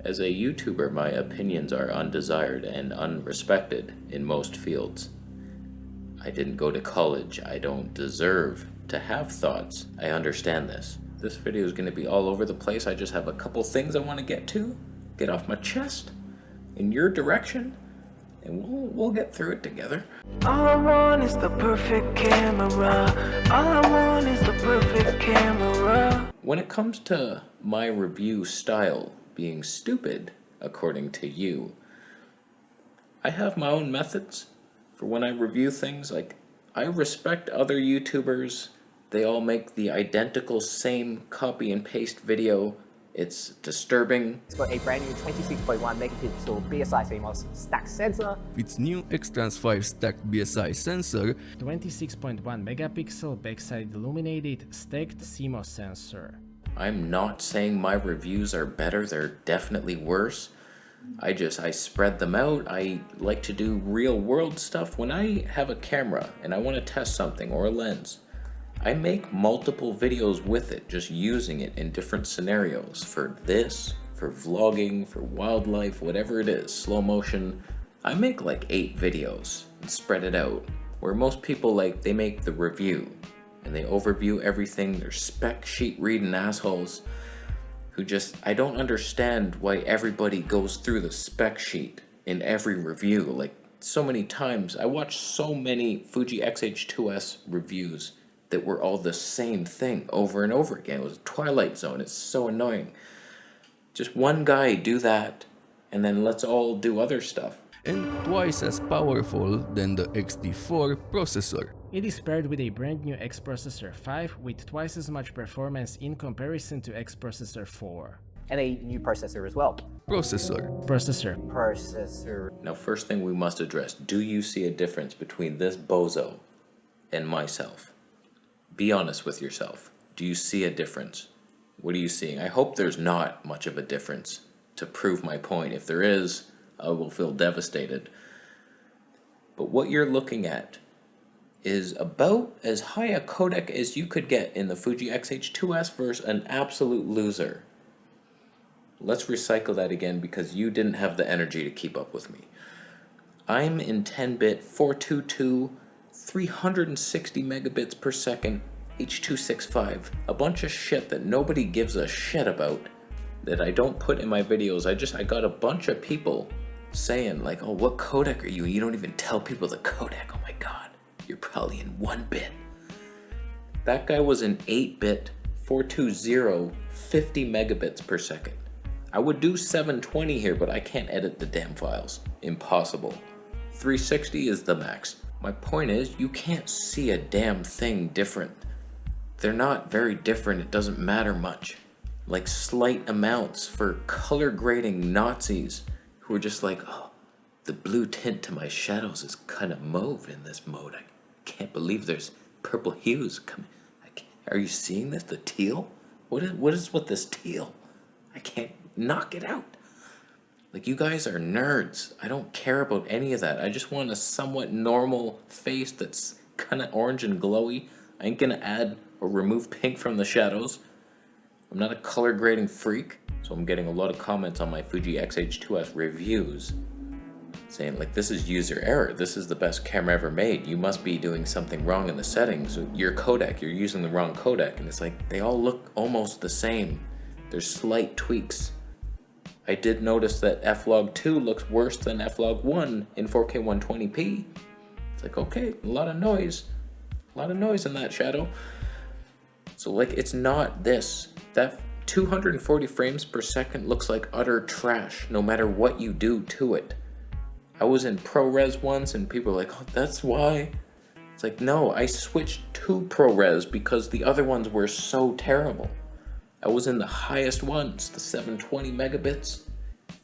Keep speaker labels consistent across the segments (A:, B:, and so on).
A: As a YouTuber, my opinions are undesired and unrespected in most fields. I didn't go to college. I don't deserve to have thoughts. I understand this. This video is going to be all over the place. I just have a couple things I want to get off my chest in your direction, and we'll get through it together.
B: All I want is the perfect camera. All I want is the perfect camera.
A: When it comes to my review style being stupid, according to you, I have my own methods for when I review things. Like, I respect other YouTubers. They all make the identical same copy and paste video. It's disturbing.
C: It's got a brand new 26.1 megapixel BSI CMOS stack sensor.
D: Its new X-Trans 5 stacked BSI sensor,
E: 26.1 megapixel backside illuminated stacked CMOS sensor.
A: I'm not saying my reviews are better, they're definitely worse. I spread them out. I like to do real world stuff. When I have a camera and I want to test something or a lens, I make multiple videos with it, just using it in different scenarios. For this, for vlogging, for wildlife, whatever it is, slow motion. I make like 8 videos and spread it out. Where most people, like, they make the review and they overview everything. They're spec sheet reading assholes who I don't understand why everybody goes through the spec sheet in every review. Like, so many times, I watched so many Fuji X-H2S reviews that were all the same thing over and over again. It was Twilight Zone. It's so annoying. Just one guy do that, and then let's all do other stuff.
D: and twice as powerful than the XT4 processor.
E: It is paired with a brand new X Processor 5 with twice as much performance in comparison to X Processor 4.
C: And a new processor as well.
D: Processor.
A: Now, first thing we must address, do you see a difference between this bozo and myself? Be honest with yourself. Do you see a difference? What are you seeing? I hope there's not much of a difference to prove my point. If there is, I will feel devastated. But what you're looking at is about as high a codec as you could get in the Fuji X-H2S versus an absolute loser. Let's recycle that again because you didn't have the energy to keep up with me. I'm in 10-bit 422, 360 megabits per second, H.265, a bunch of shit that nobody gives a shit about, that I don't put in my videos. I got a bunch of people saying like, oh, what codec are you? You don't even tell people the codec. Oh my god, you're probably in 1-bit. That guy was in 8-bit 420, 50 megabits per second. I would do 720 here, but I can't edit the damn files. Impossible. 360 is the max. My point is, you can't see a damn thing different. They're not very different, it doesn't matter much. Like slight amounts for color grading Nazis who are just like, oh, the blue tint to my shadows is kind of mauve in this mode. I can't believe there's purple hues coming. Are you seeing this? The teal? What is with this teal? I can't knock it out. Like, you guys are nerds. I don't care about any of that. I just want a somewhat normal face that's kind of orange and glowy. I ain't gonna add or remove pink from the shadows. I'm not a color grading freak, so I'm getting a lot of comments on my Fuji X-H2S reviews saying like, this is user error. This is the best camera ever made. You must be doing something wrong in the settings. Your codec, you're using the wrong codec. And it's like, they all look almost the same. There's slight tweaks. I did notice that F-Log 2 looks worse than F-Log 1 in 4K 120p. It's like, okay, a lot of noise in that shadow. So like, it's not this. That 240 frames per second looks like utter trash no matter what you do to it. I was in ProRes once and people were like, oh, that's why. It's like, no, I switched to ProRes because the other ones were so terrible. I was in the highest ones, the 720 megabits,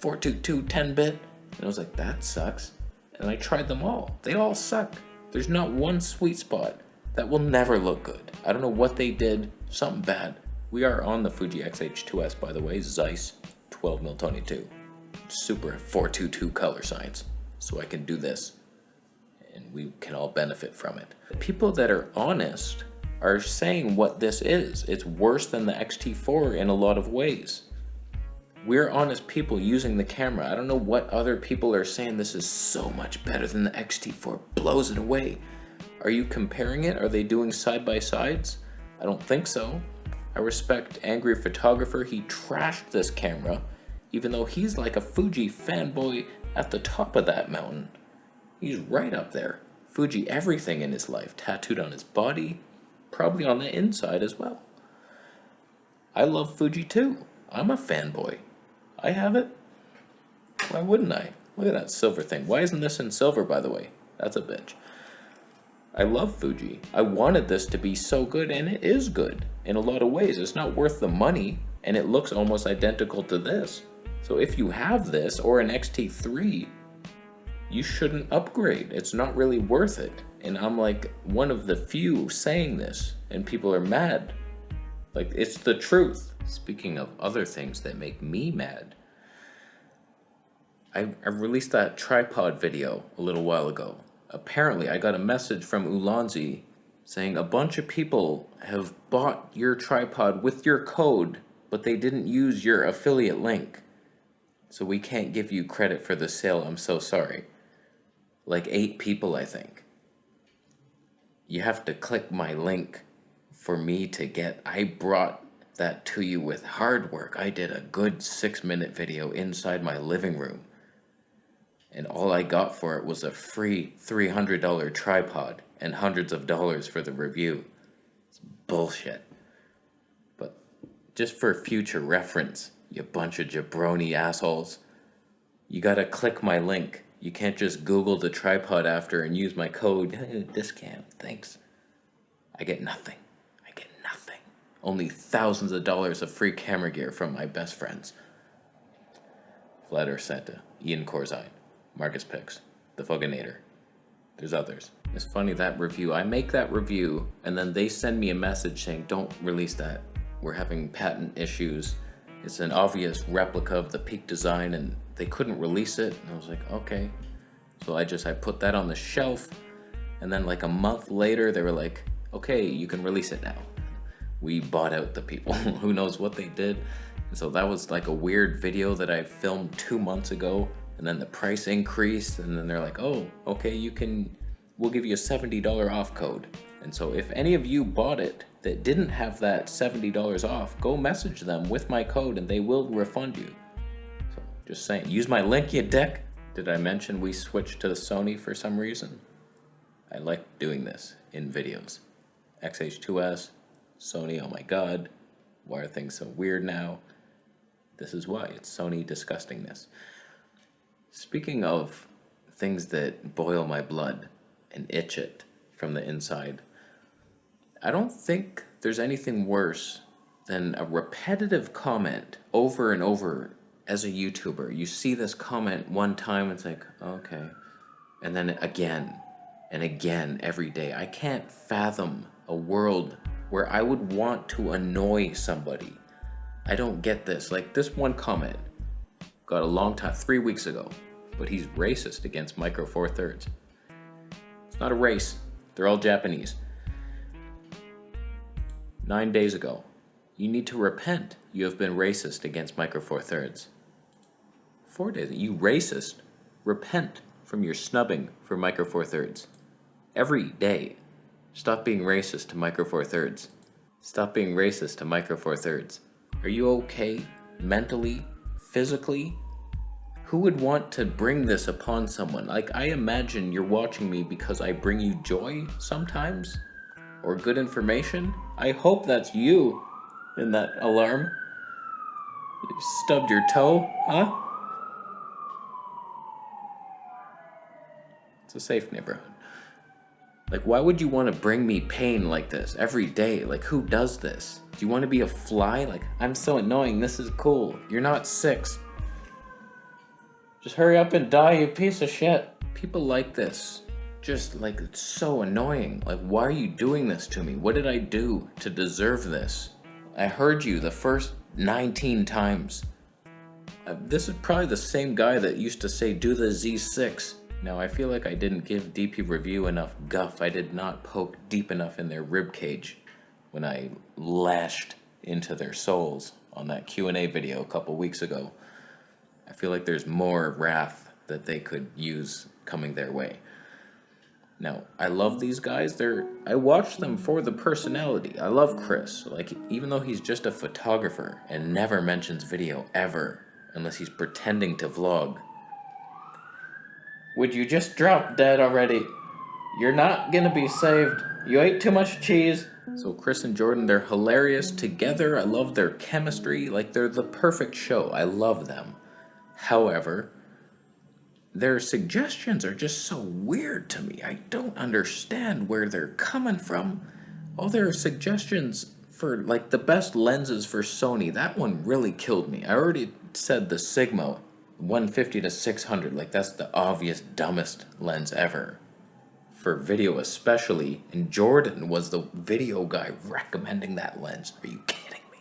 A: 422 10-bit, and I was like, that sucks. And I tried them all. They all suck. There's not one sweet spot. That will never look good. I don't know what they did, something bad. We are on the Fuji X-H2S, by the way, Zeiss 12mm22. Super 422 color science, so I can do this, and we can all benefit from it. The people that are honest are saying what this is. It's worse than the XT4 in a lot of ways. We're honest people using the camera. I don't know what other people are saying. This is so much better than the XT4. Blows it away. Are you comparing it? Are they doing side by sides? I don't think so. I respect Angry Photographer. He trashed this camera, even though he's like a Fuji fanboy at the top of that mountain. He's right up there. Fuji everything in his life, tattooed on his body, probably on the inside as well. I love Fuji too. I'm a fanboy. I have it. Why wouldn't I? Look at that silver thing. Why isn't this in silver, by the way? That's a bitch. I love Fuji. I wanted this to be so good, and it is good in a lot of ways. It's not worth the money, and it looks almost identical to this. So if you have this or an XT3, you shouldn't upgrade. It's not really worth it. And I'm like one of the few saying this, and people are mad. Like, it's the truth. Speaking of other things that make me mad, I released that tripod video a little while ago. Apparently, I got a message from Ulanzi saying a bunch of people have bought your tripod with your code, but they didn't use your affiliate link. So we can't give you credit for the sale. I'm so sorry. Like 8 people, I think. You have to click my link for me to get. I brought that to you with hard work. I did a good 6-minute video inside my living room, and all I got for it was a free $300 tripod and hundreds of dollars for the review. It's bullshit. But just for future reference, you bunch of jabroni assholes, you gotta click my link. You can't just Google the tripod after and use my code. Discount, thanks. I get nothing. Only thousands of dollars of free camera gear from my best friends. Flat Earth Santa, Ian Corzine, Marcus Pix, The Foganator. There's others. It's funny, that review, I make that review and then they send me a message saying, don't release that. We're having patent issues. It's an obvious replica of the Peak design and they couldn't release it. And I was like, okay. So I put that on the shelf, and then like a month later they were like, okay, you can release it now. We bought out the people. Who knows what they did. And so that was like a weird video that I filmed 2 months ago, and then the price increased, and then they're like, oh, okay, we'll give you a $70 off code. And so if any of you bought it that didn't have that $70 off, go message them with my code and they will refund you. So just saying, use my link, you dick. Did I mention we switched to the Sony for some reason? I like doing this in videos. XH2S, Sony, oh my god, why are things so weird now? This is why, it's Sony disgustingness. Speaking of things that boil my blood and itch it from the inside, I don't think there's anything worse than a repetitive comment over and over as a YouTuber. You see this comment one time, it's like, okay, and then again and again every day. I can't fathom a world where I would want to annoy somebody. I don't get this. Like this one comment, got a long time, 3 weeks ago, but he's racist against Micro Four Thirds. It's not a race, they're all Japanese. 9 days ago, you need to repent. You have been racist against Micro Four Thirds. 4 days, you racist, repent from your snubbing for Micro Four Thirds. Every day. Stop being racist to Micro Four Thirds. Stop being racist to Micro Four Thirds. Are you okay? Mentally? Physically? Who would want to bring this upon someone? Like, I imagine you're watching me because I bring you joy sometimes? Or good information? I hope that's you in that alarm. You stubbed your toe, huh? It's a safe neighborhood. Like, why would you want to bring me pain like this every day? Like, who does this? Do you want to be a fly? Like, I'm so annoying, this is cool. You're not 6. Just hurry up and die, you piece of shit. People like this. Just, like, it's so annoying. Like, why are you doing this to me? What did I do to deserve this? I heard you the first 19 times. This is probably the same guy that used to say, do the Z6. Now, I feel like I didn't give DP Review enough guff. I did not poke deep enough in their rib cage when I lashed into their souls on that Q&A video a couple weeks ago. I feel like there's more wrath that they could use coming their way. Now, I love these guys. I watch them for the personality. I love Chris. Like, even though he's just a photographer and never mentions video ever, unless he's pretending to vlog. Would you just drop dead already? You're not gonna be saved. You ate too much cheese. So Chris and Jordan, they're hilarious together. I love their chemistry. Like, they're the perfect show. I love them. However, their suggestions are just so weird to me. I don't understand where they're coming from. All their suggestions for, like, the best lenses for Sony, that one really killed me. I already said the Sigma 150 to 600, like, that's the obvious dumbest lens ever. For video especially, and Jordan was the video guy recommending that lens. Are you kidding me?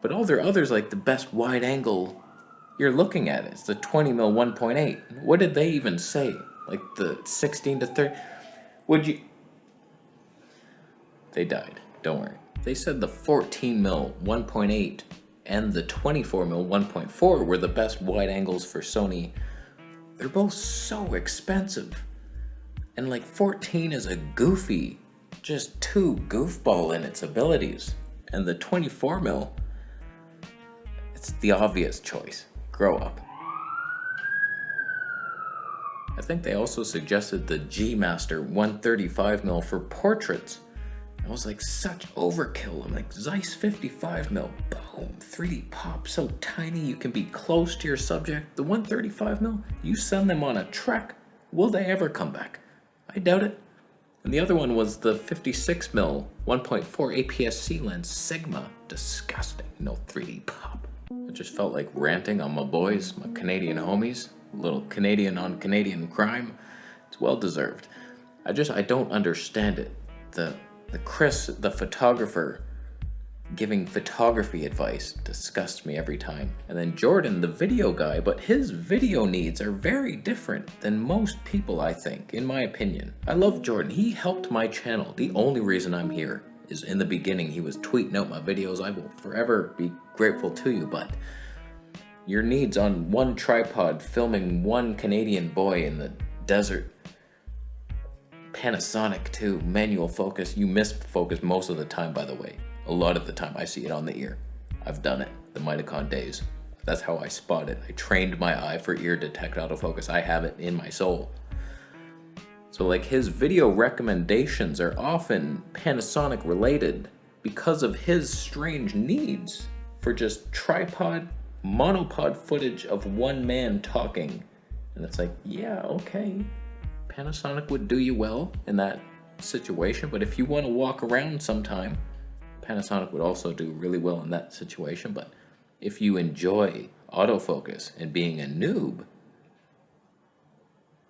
A: But all their others, like the best wide angle you're looking at, it's the 20mm 1.8. What did they even say? Like the 16 to 30? Would you... They died, don't worry. They said the 14mm 1.8 and the 24mm 1.4 were the best wide angles for Sony. They're both so expensive. And like 14 is a goofy, just too goofball in its abilities. And the 24mm, it's the obvious choice. Grow up. I think they also suggested the G Master 135mm for portraits. I was like, such overkill. I'm like, Zeiss 55mm, boom, 3D pop, so tiny you can be close to your subject. The 135mm, you send them on a trek, will they ever come back? I doubt it. And the other one was the 56mm 1.4 APS-C lens, Sigma. Disgusting, no 3D pop. I just felt like ranting on my boys, my Canadian homies. A little Canadian on Canadian crime. It's well deserved. I don't understand it. The Chris, the photographer, giving photography advice disgusts me every time. And then Jordan, the video guy, but his video needs are very different than most people, I think, in my opinion. I love Jordan. He helped my channel. The only reason I'm here is in the beginning he was tweeting out my videos. I will forever be grateful to you, but your needs on one tripod filming one Canadian boy in the desert, Panasonic too, manual focus. You miss focus most of the time, by the way. A lot of the time I see it on the ear. I've done it, the Mitacon days. That's how I spot it. I trained my eye for ear detect autofocus. I have it in my soul. So like his video recommendations are often Panasonic related because of his strange needs for just tripod, monopod footage of one man talking. And it's like, yeah, okay. Panasonic would do you well in that situation, but if you want to walk around sometime, Panasonic would also do really well in that situation. But if you enjoy autofocus and being a noob,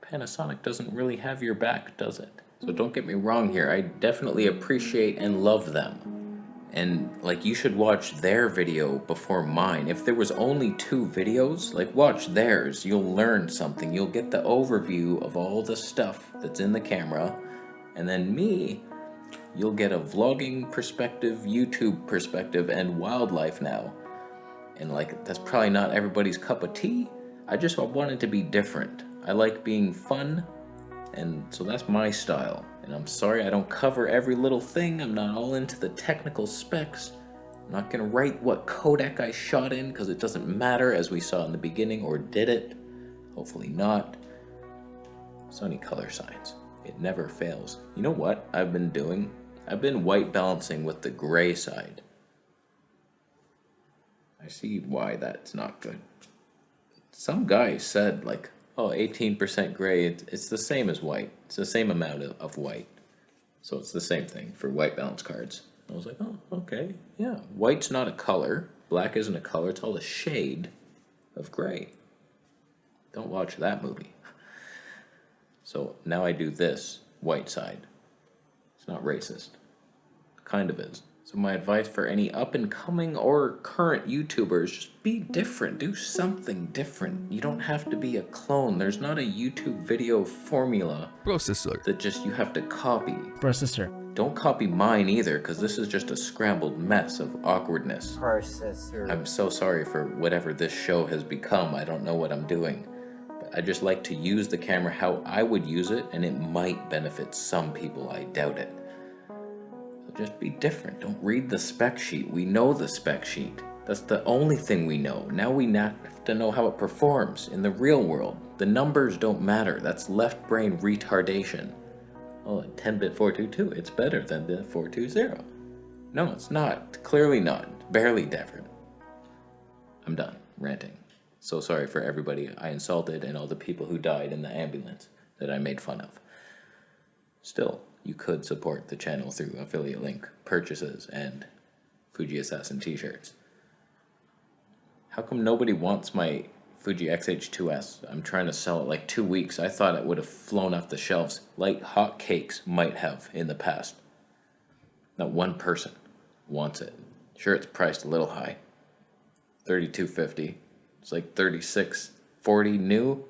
A: Panasonic doesn't really have your back, does it? So don't get me wrong here. I definitely appreciate and love them. And like, you should watch their video before mine. If there was only 2 videos, like, watch theirs. You'll learn something. You'll get the overview of all the stuff that's in the camera. And then me, you'll get a vlogging perspective, YouTube perspective, and wildlife now. And like, that's probably not everybody's cup of tea. I wanted to be different. I like being fun, and so that's my style. And I'm sorry I don't cover every little thing. I'm not all into the technical specs. I'm not gonna write what codec I shot in, because it doesn't matter, as we saw in the beginning, or did it? Hopefully not. Sony color science. It never fails. You know what I've been doing? I've been white balancing with the gray side. I see why that's not good. Some guy said, like, oh, 18% gray, it's the same as white. It's the same amount of white. So it's the same thing for white balance cards. I was like, oh, okay, yeah. White's not a color. Black isn't a color. It's all a shade of gray. Don't watch that movie. So now I do this white side. It's not racist. Kind of is. So my advice for any up-and-coming or current YouTubers, just be different. Do something different. You don't have to be a clone. There's not a YouTube video formula
D: Processor.
A: that just you have to copy.
E: Processor.
A: Don't copy mine either, because this is just a scrambled mess of awkwardness.
C: processor.
A: I'm so sorry for whatever this show has become. I don't know what I'm doing. But I just like to use the camera how I would use it, and it might benefit some people. I doubt it. So just be different. Don't read the spec sheet. We know the spec sheet. That's the only thing we know. Now we have to know how it performs in the real world. The numbers don't matter. That's left brain retardation. Oh, 10-bit 422, it's better than the 420. No, it's not. Clearly not. Barely different. I'm done ranting. So sorry for everybody I insulted and all the people who died in the ambulance that I made fun of. Still, you could support the channel through affiliate link purchases and Fuji Assassin t-shirts. How come nobody wants my Fuji X-H2S? I'm trying to sell it like 2 weeks. I thought it would have flown off the shelves like hotcakes might have in the past. Not one person wants it. Sure, it's priced a little high. $32.50. It's like $36.40 new.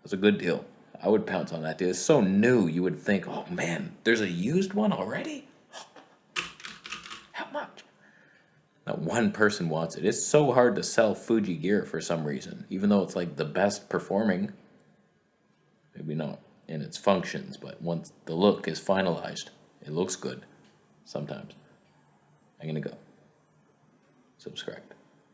A: That's a good deal. I would pounce on that deal. It's so new, you would think, oh man, there's a used one already? How much? Not one person wants it. It's so hard to sell Fuji gear for some reason, even though it's like the best performing. Maybe not in its functions, but once the look is finalized, it looks good sometimes. I'm gonna go. Subscribe.